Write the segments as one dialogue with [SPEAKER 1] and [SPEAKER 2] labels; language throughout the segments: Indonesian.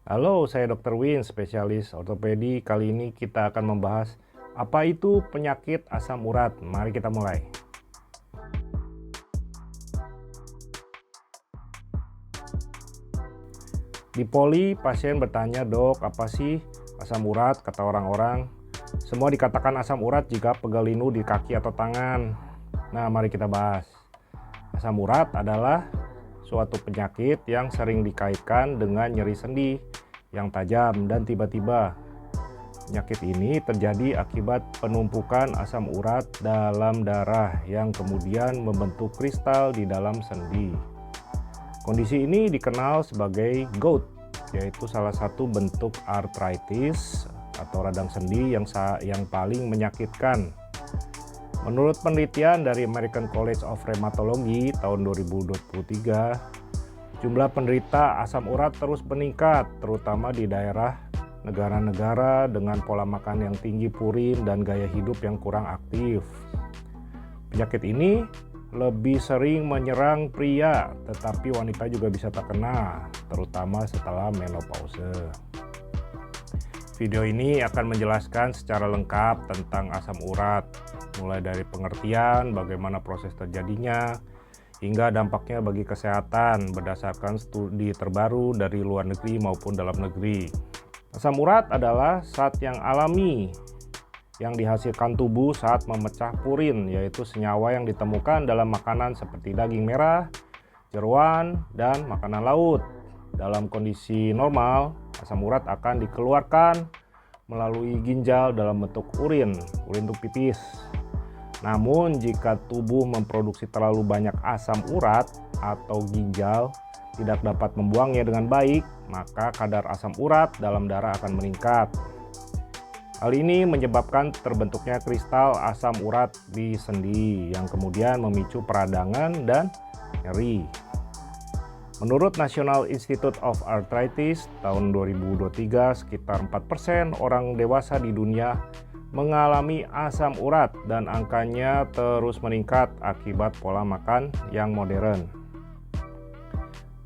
[SPEAKER 1] Halo, saya Dr. Win, spesialis ortopedi. Kali ini kita akan membahas apa itu penyakit asam urat. Mari kita mulai. Di poli, pasien bertanya, "Dok, apa sih asam urat?" Kata orang-orang. Semua dikatakan asam urat jika pegal linu di kaki atau tangan. Nah, mari kita bahas. Asam urat adalah suatu penyakit yang sering dikaitkan dengan nyeri sendi yang tajam dan tiba-tiba. Penyakit ini terjadi akibat penumpukan asam urat dalam darah yang kemudian membentuk kristal di dalam sendi. Kondisi ini dikenal sebagai gout, yaitu salah satu bentuk artritis atau radang sendi yang paling menyakitkan. Menurut penelitian dari American College of Rheumatology tahun 2023, jumlah penderita asam urat terus meningkat, terutama di daerah negara-negara dengan pola makan yang tinggi purin dan gaya hidup yang kurang aktif. Penyakit ini lebih sering menyerang pria, tetapi wanita juga bisa terkena, terutama setelah menopause. Video ini akan menjelaskan secara lengkap tentang asam urat, mulai dari pengertian, bagaimana proses terjadinya, hingga dampaknya bagi kesehatan berdasarkan studi terbaru dari luar negeri maupun dalam negeri. Asam urat adalah zat yang alami yang dihasilkan tubuh saat memecah purin, yaitu senyawa yang ditemukan dalam makanan seperti daging merah, jeroan, dan makanan laut. Dalam kondisi normal, asam urat akan dikeluarkan melalui ginjal dalam bentuk urin untuk pipis. Namun jika tubuh memproduksi terlalu banyak asam urat atau ginjal tidak dapat membuangnya dengan baik, maka kadar asam urat dalam darah akan meningkat. Hal ini menyebabkan terbentuknya kristal asam urat di sendi yang kemudian memicu peradangan dan nyeri. Menurut National Institute of Arthritis tahun 2023, sekitar 4% orang dewasa di dunia mengalami asam urat dan angkanya terus meningkat akibat pola makan yang modern.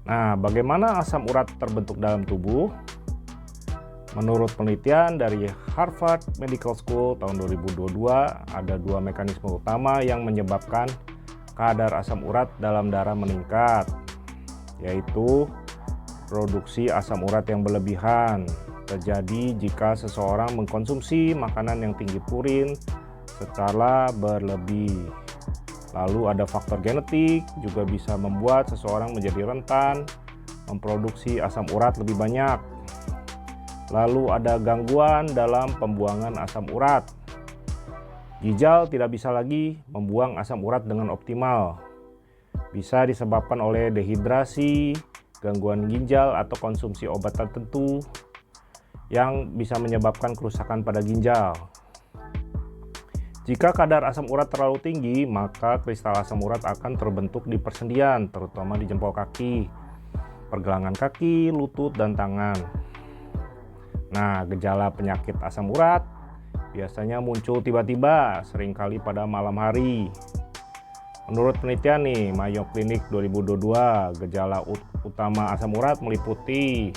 [SPEAKER 1] Nah, bagaimana asam urat terbentuk dalam tubuh? Menurut penelitian dari Harvard Medical School tahun 2022, ada dua mekanisme utama yang menyebabkan kadar asam urat dalam darah meningkat, yaitu produksi asam urat yang berlebihan. Terjadi jika seseorang mengkonsumsi makanan yang tinggi purin secara berlebih. Lalu ada faktor genetik juga bisa membuat seseorang menjadi rentan memproduksi asam urat lebih banyak. Lalu ada gangguan dalam pembuangan asam urat. Ginjal tidak bisa lagi membuang asam urat dengan optimal. Bisa disebabkan oleh dehidrasi, gangguan ginjal atau konsumsi obat tertentu yang bisa menyebabkan kerusakan pada ginjal. Jika kadar asam urat terlalu tinggi, maka kristal asam urat akan terbentuk di persendian, terutama di jempol kaki, pergelangan kaki, lutut, dan tangan. Nah, gejala penyakit asam urat biasanya muncul tiba-tiba, seringkali pada malam hari. Menurut penelitian nih, Mayo Clinic 2022, gejala utama asam urat meliputi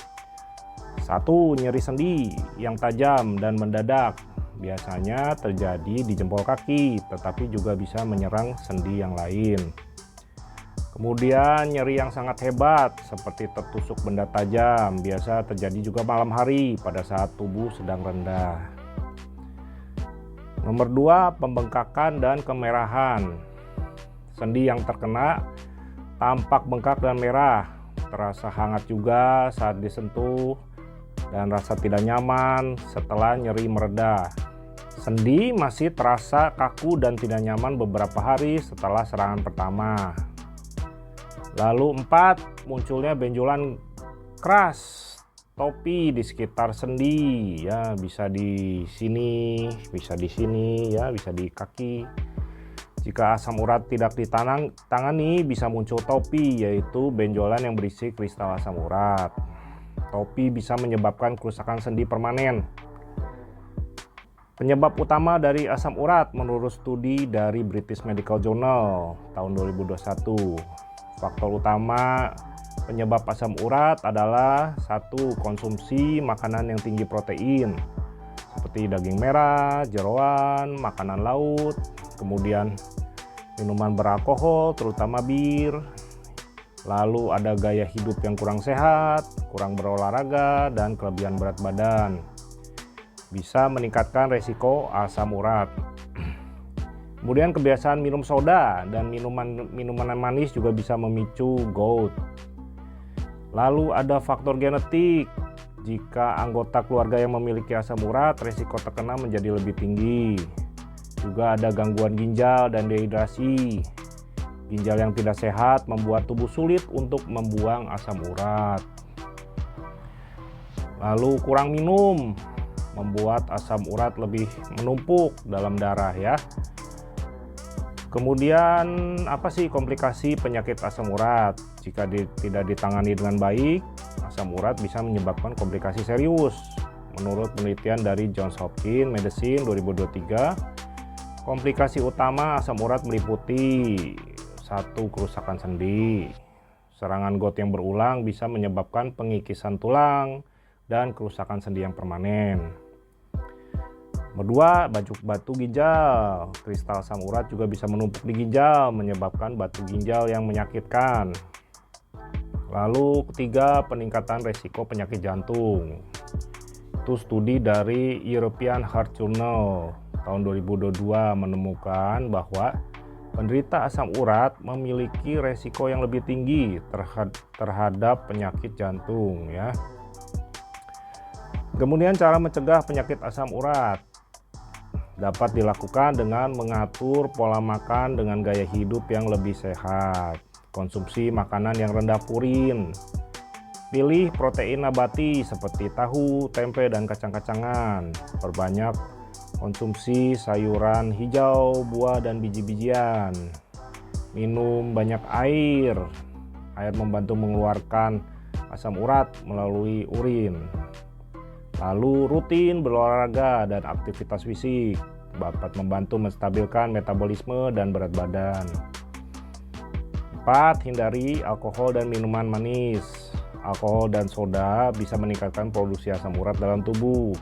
[SPEAKER 1] 1. Nyeri sendi yang tajam dan mendadak. Biasanya terjadi di jempol kaki, tetapi juga bisa menyerang sendi yang lain. Kemudian nyeri yang sangat hebat seperti tertusuk benda tajam, biasa terjadi juga malam hari pada saat tubuh sedang rendah. Nomor 2, pembengkakan dan kemerahan. Sendi yang terkena tampak bengkak dan merah, terasa hangat juga saat disentuh, dan rasa tidak nyaman setelah nyeri mereda. Sendi masih terasa kaku dan tidak nyaman beberapa hari setelah serangan pertama. Lalu 4, munculnya benjolan keras topi di sekitar sendi, ya bisa di sini, bisa di sini, ya bisa di kaki. Jika asam urat tidak ditangani, bisa muncul topi, yaitu benjolan yang berisi kristal asam urat. Topi bisa menyebabkan kerusakan sendi permanen. Penyebab utama dari asam urat menurut studi dari British Medical Journal tahun 2021. Faktor utama Penyebab asam urat adalah satu, konsumsi makanan yang tinggi protein seperti daging merah, jeroan, makanan laut, kemudian minuman beralkohol terutama bir. Lalu ada gaya hidup yang kurang sehat, kurang berolahraga, dan kelebihan berat badan. Bisa meningkatkan resiko asam urat. Kemudian kebiasaan minum soda dan minuman manis juga bisa memicu gout. Lalu ada faktor genetik. Jika anggota keluarga yang memiliki asam urat, resiko terkena menjadi lebih tinggi. Juga ada gangguan ginjal dan dehidrasi. Ginjal yang tidak sehat membuat tubuh sulit untuk membuang asam urat. Lalu kurang minum membuat asam urat lebih menumpuk dalam darah ya. Kemudian apa sih komplikasi penyakit asam urat? Jika tidak ditangani dengan baik, asam urat bisa menyebabkan komplikasi serius. Menurut penelitian dari Johns Hopkins Medicine 2023, komplikasi utama asam urat meliputi 1. Kerusakan sendi. Serangan gout yang berulang bisa menyebabkan pengikisan tulang dan kerusakan sendi yang permanen. 2. Batu ginjal. Kristal asam urat juga bisa menumpuk di ginjal, menyebabkan batu ginjal yang menyakitkan. Lalu 3. Peningkatan resiko penyakit jantung. Itu studi dari European Heart Journal tahun 2022 menemukan bahwa penderita asam urat memiliki resiko yang lebih tinggi terhadap penyakit jantung ya. Kemudian cara mencegah penyakit asam urat dapat dilakukan dengan mengatur pola makan dengan gaya hidup yang lebih sehat. Konsumsi makanan yang rendah purin. Pilih protein nabati seperti tahu, tempe, dan kacang-kacangan. Perbanyak konsumsi sayuran hijau, buah, dan biji-bijian. Minum banyak air. Air membantu mengeluarkan asam urat melalui urin. Lalu rutin berolahraga dan aktivitas fisik dapat membantu menstabilkan metabolisme dan berat badan. 4. Hindari alkohol dan minuman manis. Alkohol dan soda bisa meningkatkan produksi asam urat dalam tubuh.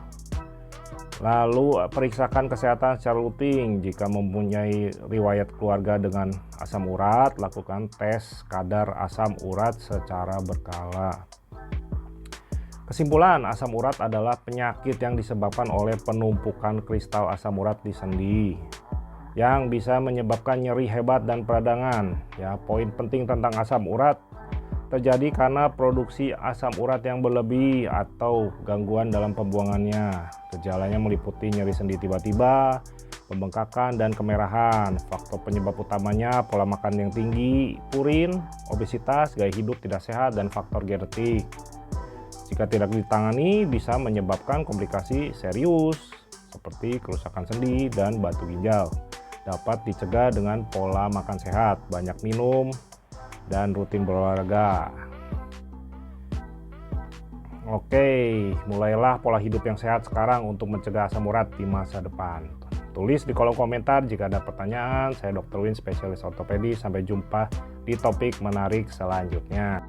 [SPEAKER 1] Lalu periksakan kesehatan secara rutin. Jika mempunyai riwayat keluarga dengan asam urat, lakukan tes kadar asam urat secara berkala. Kesimpulan, asam urat adalah penyakit yang disebabkan oleh penumpukan kristal asam urat di sendi yang bisa menyebabkan nyeri hebat dan peradangan. Ya, poin penting tentang asam urat terjadi karena produksi asam urat yang berlebih atau gangguan dalam pembuangannya. Gejalanya meliputi nyeri sendi tiba-tiba, pembengkakan, dan kemerahan. Faktor penyebab utamanya pola makan yang tinggi, purin, obesitas, gaya hidup tidak sehat, dan faktor genetik. Jika tidak ditangani bisa menyebabkan komplikasi serius seperti kerusakan sendi dan batu ginjal. Dapat dicegah dengan pola makan sehat, banyak minum, dan rutin berolahraga. Oke, mulailah pola hidup yang sehat sekarang untuk mencegah asam urat di masa depan. Tulis di kolom komentar jika ada pertanyaan. Saya Dr. Win, spesialis ortopedi. Sampai jumpa di topik menarik selanjutnya.